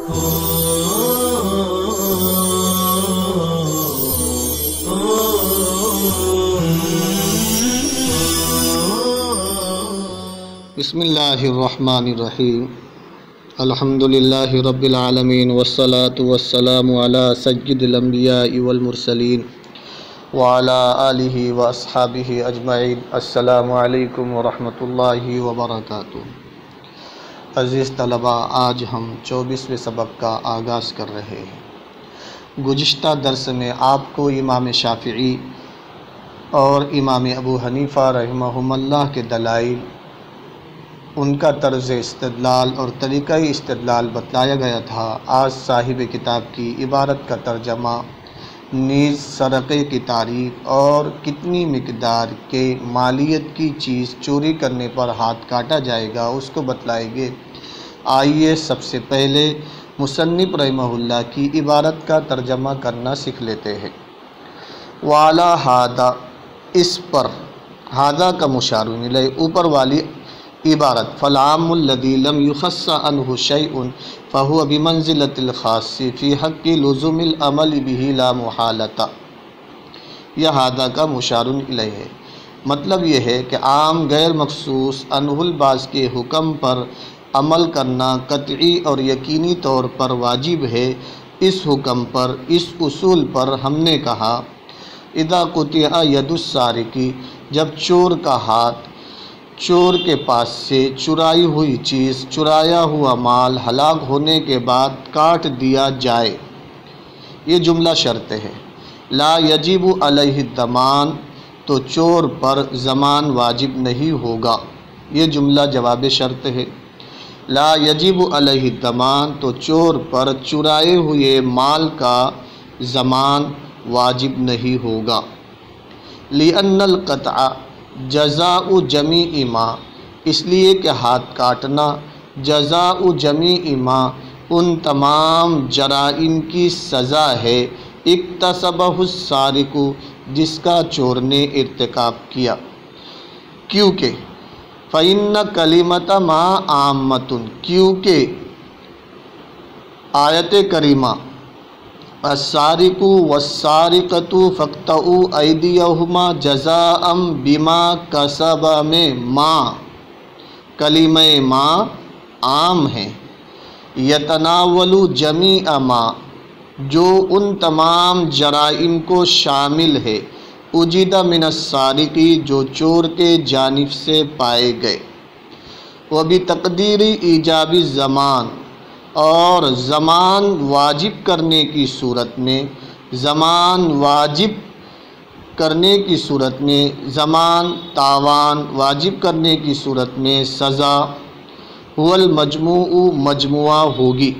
بسم اللہ الرحمن الرحیم الحمدللہ رب العالمین والصلاة والسلام علی سید الانبیاء والمرسلین وعلی آلہ واصحابہ اجمعین۔ السلام علیکم ورحمۃ اللہ وبرکاتہ۔ عزیز طلباء، آج ہم 24ویں سبق کا آغاز کر رہے ہیں۔ گزشتہ درس میں آپ کو امام شافعی اور امام ابو حنیفہ رحمہم اللہ کے دلائل، ان کا طرز استدلال اور طریقہ استدلال بتلایا گیا تھا۔ آج صاحب کتاب کی عبارت کا ترجمہ نیز سرقے کی تعریف اور کتنی مقدار کے مالیت کی چیز چوری کرنے پر ہاتھ کاٹا جائے گا اس کو بتلائیں گے۔ آئیے سب سے پہلے مصنف رحمہ اللہ کی عبارت کا ترجمہ کرنا سیکھ لیتے ہیں۔ وعلی ھذا، اس پر، ھذا کا مشار الیہ، اوپر والی عبارت، فالعام الذی لم یخص عنہ شیء فہو بمنزلۃ الخاص فی حق لزوم العمل بہ لا محالۃ۔ یہ ھذا کا مشار الیہ ہے، مطلب یہ ہے کہ عام غیر مخصوص عنہ البعض کے حکم پر عمل کرنا قطعی اور یقینی طور پر واجب ہے۔ اس حکم پر، اس اصول پر ہم نے کہا، اذا قطع ید السارق، جب چور کا ہاتھ چور کے پاس سے چرائی ہوئی چیز، چرایا ہوا مال ہلاک ہونے کے بعد کاٹ دیا جائے، یہ جملہ شرط ہے۔ لا یجب علیہ الضمان، تو چور پر ضمان واجب نہیں ہوگا، یہ جملہ جواب شرط ہے۔ لا یجب علیہ الضمان، تو چور پر چرائے ہوئے مال کا ضمان واجب نہیں ہوگا۔ لأن القطع جزاء جمیع ما، اس لیے کہ ہاتھ کاٹنا جزاء جمیع ما، ان تمام جرائم کی سزا ہے، اکتسبہ السارق، جس کا چور نے ارتکاب کیا۔ کیونکہ فإن کلمۃ ما عامۃ، کیونکہ آیت کریمہ السارق والسارقۃ فاقطعوا ایدیہما جزاء بما کسبا میں ما، کلمہ ما عام ہے، یتناول جمیع ما، جو ان تمام جرائم کو شامل ہے، اجد من السارق، جو چور کے جانب سے پائے گئے، وبتقدیر ایجاب الضمان، اور ضمان واجب کرنے کی صورت میں، ضمان واجب کرنے کی صورت میں، ضمان تاوان واجب کرنے کی صورت میں سزا، هو المجموع، مجموعہ ہوگی۔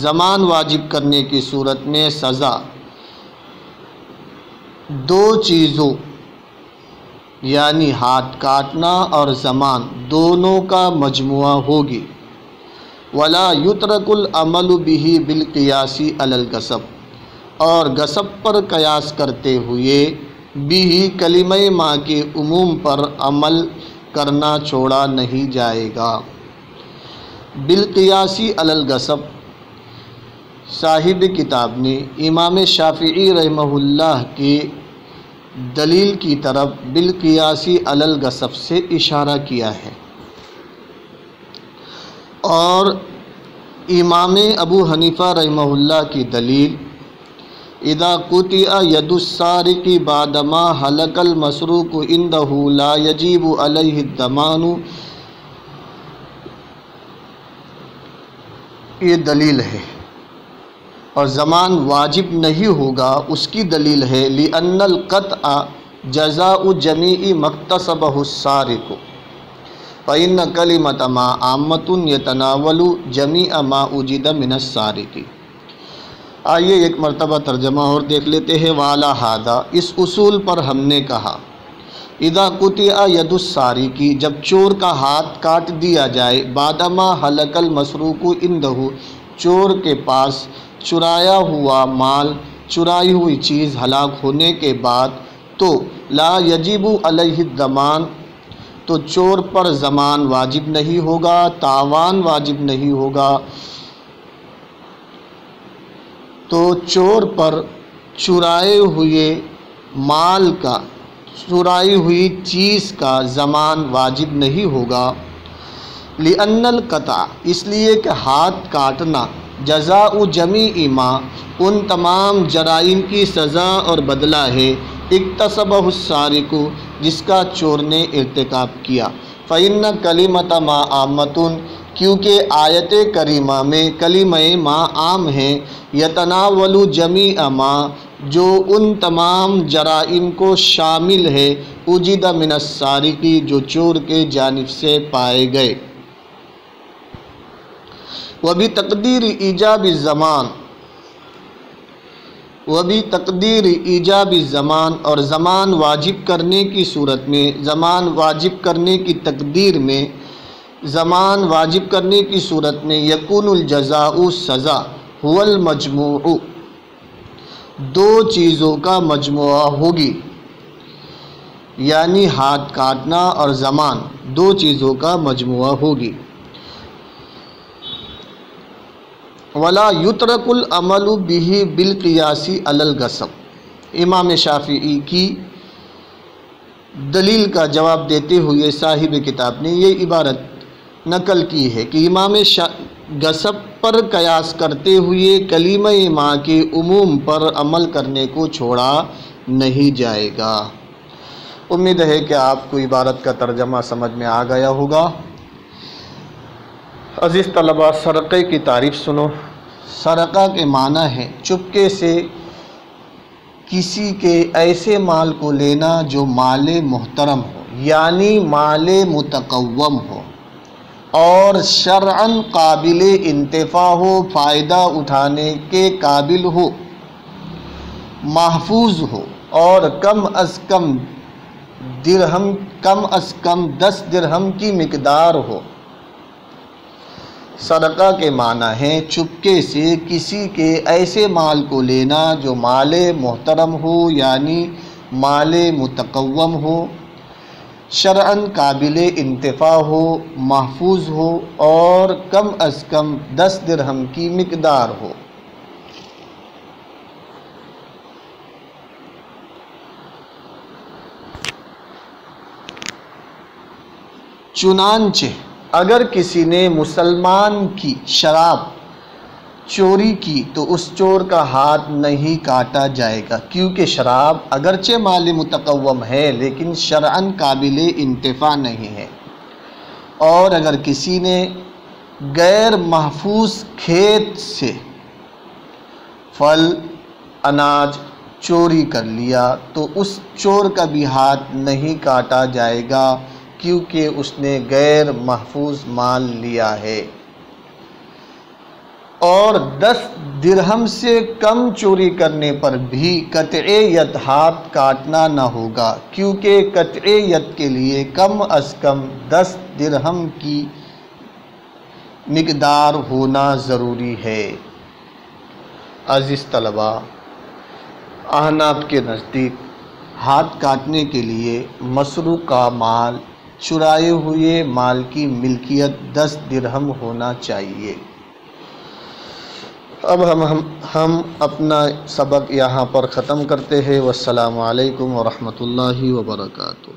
ضمان واجب کرنے کی صورت میں سزا دو چیزوں یعنی ہاتھ کاٹنا اور ضمان دونوں کا مجموعہ ہوگی۔ ولا یترک العمل بہ بالقیاس علی الغصب، اور غصب پر قیاس کرتے ہوئے بھی کلمہ ما کے عموم پر عمل کرنا چھوڑا نہیں جائے گا۔ بالقیاس علی الغصب، صاحب کتاب نے امام شافعی رحمہ اللہ کی دلیل کی طرف بالقیاس علی الغصب سے اشارہ کیا ہے، اور امام ابو حنیفہ رحمہ اللہ کی دلیل اذا قطع ید السارق بعدما ہلک المسروق عنده لا یجب علیہ الضمان، یہ دلیل ہے، اور ضمان واجب نہیں ہوگا اس کی دلیل ہے لأن القطع جزاء جمیع ما اکتسبہ السارق، فإن کلمۃ ما عامۃ یتناول جمیع ما اجد من السارق۔ آئیے ایک مرتبہ ترجمہ اور دیکھ لیتے ہیں۔ وعلی ھذا، اس اصول پر ہم نے کہا، اذا قطع ید السارق، جب چور کا ہاتھ کاٹ دیا جائے، بعدما ہلک المسروق عنده، چور کے پاس چرایا ہوا مال، چرائی ہوئی چیز ہلاک ہونے کے بعد، تو لا یجب علیہ الضمان، تو چور پر ضمان واجب نہیں ہوگا، تاوان واجب نہیں ہوگا، تو چور پر چرائے ہوئے مال کا، چرائی ہوئی چیز کا ضمان واجب نہیں ہوگا۔ لِأَنَّ الْقَطْعَ، اس لیے کہ ہاتھ کاٹنا جزاء جمیع ما، ان تمام جرائم کی سزا اور بدلہ ہے، اکتسبہ السارق، جس کا چور نے ارتکاب کیا۔ فَإِنَّ كَلِمَةَ مَا عَامَّةٌ، کیونکہ آیت کریمہ میں کلمہ ما عام ہے، یتناول جمیع ما، جو ان تمام جرائم کو شامل ہے، وجد من السارق، جو چور کے جانب سے پائے گئے۔ وبتقدیر ایجاب الزمان، وبتقدیر ایجاب الزمان، اور زمان واجب کرنے کی صورت میں، زمان واجب کرنے کی تقدیر میں، زمان واجب کرنے کی صورت میں، یکون الجزاء، سزا، هو المجموع، دو چیزوں کا مجموعہ ہوگی، یعنی ہاتھ کاٹنا اور زمان دو چیزوں کا مجموعہ ہوگی۔ ولا یترک العمل بہ بالقیاس علی الغصب، امام شافعی کی دلیل کا جواب دیتے ہوئے صاحب کتاب نے یہ عبارت نقل کی ہے کہ امام غصب پر قیاس کرتے ہوئے کلمہ ما کے عموم پر عمل کرنے کو چھوڑا نہیں جائے گا۔ امید ہے کہ آپ کو عبارت کا ترجمہ سمجھ میں آ گیا ہوگا۔ عزیز طلباء، سرقے کی تعریف سنو۔ سرقہ کے معنی ہے چپکے سے کسی کے ایسے مال کو لینا جو مال محترم ہو، یعنی مال متقوم ہو، اور شرعاً قابل انتفاع ہو، فائدہ اٹھانے کے قابل ہو، محفوظ ہو، اور کم از کم 10 درہم کی مقدار ہو۔ سرقہ کے معنی ہے چپکے سے کسی کے ایسے مال کو لینا جو مال محترم ہو، یعنی مال متقوم ہو، شرعاً قابل انتفاع ہو، محفوظ ہو، اور کم از کم 10 درہم کی مقدار ہو۔ چنانچہ اگر کسی نے مسلمان کی شراب چوری کی تو اس چور کا ہاتھ نہیں کاٹا جائے گا، کیونکہ شراب اگرچہ مال متقوم ہے لیکن شرعاً قابل انتفاع نہیں ہے۔ اور اگر کسی نے غیر محفوظ کھیت سے پھل اناج چوری کر لیا تو اس چور کا بھی ہاتھ نہیں کاٹا جائے گا، کیونکہ اس نے غیر محفوظ مال لیا ہے۔ اور 10 درہم سے کم چوری کرنے پر بھی قطعیت ہاتھ کاٹنا نہ ہوگا، کیونکہ قطعیت کے لیے کم از کم 10 درہم کی مقدار ہونا ضروری ہے۔ عزیز طلباء، احناف کے نزدیک ہاتھ کاٹنے کے لیے مسروقہ مال، چرائے ہوئے مال کی ملکیت 10 درہم ہونا چاہیے۔ اب ہم اپنا سبق یہاں پر ختم کرتے ہیں۔ والسلام علیکم ورحمۃ اللہ وبرکاتہ۔